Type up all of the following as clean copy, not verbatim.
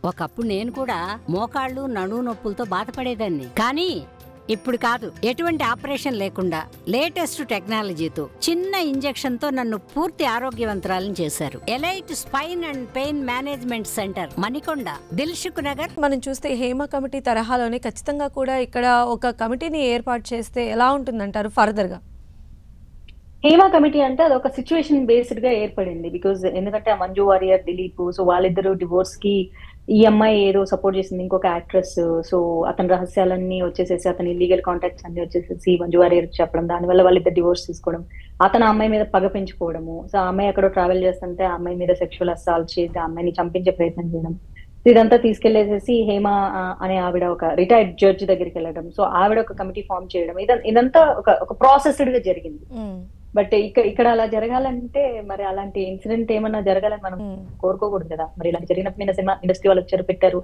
ఒకప్పుడు నేను కూడా మోకాళ్ళు నడుము నొప్పులతో బాధపడేదాన్ని. కానీ ఇప్పుడు కాదు. ఎటువంటి ఆపరేషన్ లేకుండా లేటెస్ట్ టెక్నాలజీతో చిన్న ఇంజెక్షన్ తో నన్ను పూర్తి ఆరోగ్యవంతురాలను చేశారు. Elite spine and pain management centre, Manikonda, Dilsukh Nagar. మనం చూస్తే హేమ కమిటీ తరహాలోనే ఖచ్చితంగా కూడా ఇక్కడ ఒక కమిటీని ఏర్పాటు చేస్తే ఎలా ఉంటుందంటారు ఫర్దర్ గా? హేమ కమిటీ అంటే అది ఒక సిచ్యువేషన్ బేస్డ్ గా ఏర్పడింది. బికాజ్ ఎందుకంటే ఆ మంజు వారియర్, దిలీప్, సో వాళ్ళిద్దరు డివోర్స్ కి ఈ అమ్మాయి ఏదో సపోర్ట్ చేసింది, ఇంకొక యాక్ట్రెస్. సో అతని రహస్యాలన్నీ వచ్చేసేసి, అతని లీగల్ కాంటాక్ట్స్ అన్ని వచ్చేసేసి మంజు వారియర్ చెప్పడం, దానివల్ల వాళ్ళిద్దరు డివోర్స్ తీసుకోవడం, అతను ఆ అమ్మాయి మీద పగ పెంచుకోవడము. సో ఆ అమ్మాయి ఎక్కడో ట్రావెల్ చేస్తుంటే ఆ అమ్మాయి మీద సెక్షువల్ అసాల్ట్ చేసి ఆ అమ్మాయిని చంపించే ప్రయత్నం చేయడం. ఇదంతా తీసుకెళ్లేసేసి హేమ అనే ఆవిడ ఒక రిటైర్డ్ జడ్జ్ దగ్గరికి వెళ్ళడం. సో ఆవిడ ఒక కమిటీ ఫామ్ చేయడం, ఇదంతా ఒక ప్రాసెస్డ్ గా జరిగింది. బట్ ఇక్కడ అలా జరగాలంటే మరి అలాంటి ఇన్సిడెంట్ ఏమన్నా జరగాలని మనం కోరుకోకూడదు కదా. మరి ఇలా జరిగినప్పుడు సినిమా ఇండస్ట్రీ వాళ్ళు వచ్చారు, పెట్టారు.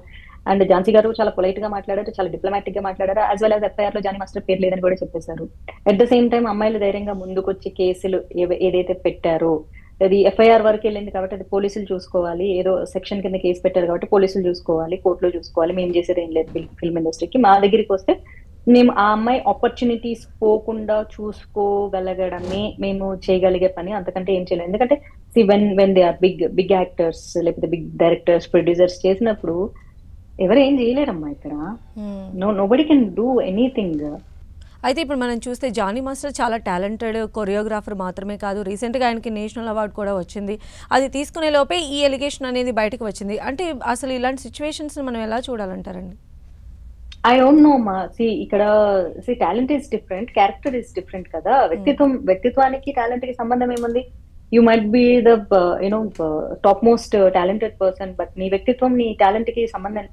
అండ్ ఝాన్సీ గారు చాలా పొలైట్ గా మాట్లాడారు, చాలా డిప్లొమాటిక్ గా మాట్లాడారు. యాజ్ వెల్ యాజ్ ఎఫ్ఐఆర్ లో జానీ మాస్టర్ పేరు లేదని కూడా చెప్పేశారు. అట్ ద సేమ్ టైం అమ్మాయిలు ధైర్యంగా ముందుకొచ్చి కేసులు ఏదైతే పెట్టారో అది ఎఫ్ఐఆర్ వరకు వెళ్ళింది కాబట్టి అది పోలీసులు చూసుకోవాలి. ఏదో సెక్షన్ కింద కేసు పెట్టారు కాబట్టి పోలీసులు చూసుకోవాలి, కోర్టులో చూసుకోవాలి. మేము చేసేది ఏం లేదు ఫిల్మ్ ఇండస్ట్రీకి. మా దగ్గరికి వస్తే మేము ఆ అమ్మాయి ఆపర్చునిటీస్ పోకుండా చూసుకోగలగడమే మేము చేయగలిగే పని, అంతకంటే ఏం చేయలేదు. ఎందుకంటే when they are big actors, లేకపోతే బిగ్ డైరెక్టర్స్, ప్రొడ్యూసర్స్ చేసినప్పుడు ఎవరు ఏం చేయలేరమ్మా ఇక్కడ. Nobody can do anything. అయితే ఇప్పుడు మనం చూస్తే జానీ మాస్టర్ చాలా టాలెంటెడ్ కొరియోగ్రాఫర్ మాత్రమే కాదు, రీసెంట్గా ఆయనకి నేషనల్ అవార్డు కూడా వచ్చింది. అది తీసుకునే లోపే ఈ ఎలిగేషన్ అనేది బయటకు వచ్చింది. అంటే అసలు ఇలాంటి సిచ్యువేషన్స్ మనం ఎలా చూడాలంటారండి? ఐ డోంట్ నో మా. ఇక్కడ talent is different, character is different కదా. వ్యక్తిత్వానికి టాలెంట్ కి సంబంధం ఏముంది? You might be the top most talented person, but నీ వ్యక్తిత్వం నీ టాలెంట్ కి సంబంధం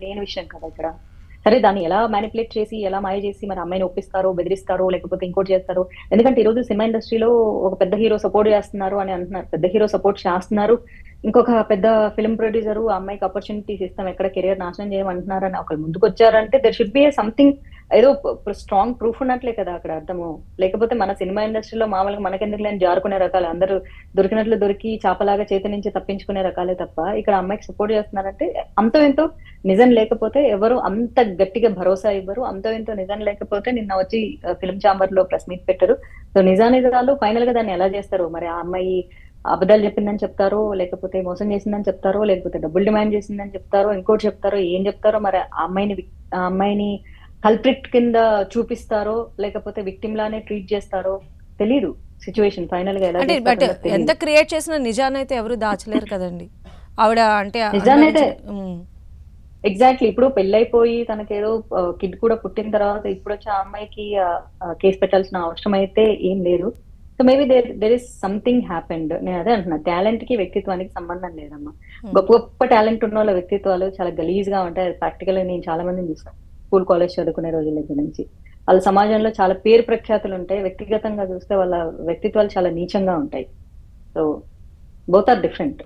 లేని విషయం కదా ఇక్కడ. సరే, దాన్ని ఎలా మ్యానిపులేట్ చేసి, ఎలా మాయ చేసి మరి అమ్మాయిని ఒప్పిస్తారో, బెదిరిస్తారో, లేకపోతే ఇంకోటి చేస్తారో. ఎందుకంటే ఈ రోజు సినిమా ఇండస్ట్రీలో ఒక పెద్ద హీరో సపోర్ట్ చేస్తున్నారు అని అంటున్నారు, పెద్ద హీరో సపోర్ట్ చేస్తున్నారు. ఇంకొక పెద్ద ఫిల్మ్ ప్రొడ్యూసర్ ఆ అమ్మాయికి ఆపర్చునిటీస్ ఇస్తాం, ఎక్కడ కెరియర్ నాశనం చేయమంటున్నారని ఒకళ్ళు ముందుకు వచ్చారంటే దర్ షుడ్ బి సంథింగ్, ఏదో స్ట్రాంగ్ ప్రూఫ్ ఉన్నట్లే కదా అక్కడ అర్థము. లేకపోతే మన సినిమా ఇండస్ట్రీలో మామూలుగా మనకెందుకు లేని జారుకునే రకాలు, అందరూ దొరికినట్లు దొరికి చాపలాగా చేతి నుంచి తప్పించుకునే రకాలే తప్ప ఇక్కడ అమ్మాయికి సపోర్ట్ చేస్తున్నారంటే అంతో ఎంతో నిజం లేకపోతే ఎవరు అంత గట్టిగా భరోసా ఇవ్వరు. అంతో ఎంతో నిజం లేకపోతే నిన్న వచ్చి ఫిల్మ్ ఛాంబర్ లో ప్రెస్ మీట్ పెట్టారు. సో నిజానిజాలు ఫైనల్ గా దాన్ని ఎలా చేస్తారు? మరి ఆ అమ్మాయి అబద్ధాలు చెప్పిందని చెప్తారో, లేకపోతే మోసం చేసిందని చెప్తారో, లేకపోతే డబ్బులు డిమాండ్ చేసిందని చెప్తారో, ఇంకోటి చెప్తారో, ఏం చెప్తారో. మరి ఆ అమ్మాయిని కల్ప్రిట్ కింద చూపిస్తారో, లేకపోతే విక్టిమ్ లానే ట్రీట్ చేస్తారో తెలీదు. సిచ్యువేషన్ ఫైనల్ గా ఎలా ఎంత క్రియేట్ చేసిన నిజానైతే ఎవరు దాచలేరు కదండి ఆవిడ. అంటే నిజానైతే ఎగ్జాక్ట్లీ ఇప్పుడు పెళ్ళైపోయి తనకేదో కిడ్ కూడా పుట్టిన తర్వాత ఇప్పుడు వచ్చి ఆ అమ్మాయికి కేసు పెట్టాల్సిన అవసరం అయితే ఏం లేదు. So maybe there is something happened. నేను అదే అంటున్నా, టాలెంట్ కి వ్యక్తిత్వానికి సంబంధం లేదమ్మా. గొప్ప గొప్ప టాలెంట్ ఉన్న వాళ్ళ వ్యక్తిత్వాలు చాలా గలీజ్ గా ఉంటాయి. ప్రాక్టికల్ గా నేను చాలా మందిని చూస్తాను స్కూల్ కాలేజ్ చదువుకునే రోజుల దగ్గర నుంచి. వాళ్ళ సమాజంలో చాలా పేరు ప్రఖ్యాతులు ఉంటాయి, వ్యక్తిగతంగా చూస్తే వాళ్ళ వ్యక్తిత్వాలు చాలా నీచంగా ఉంటాయి. So both are different.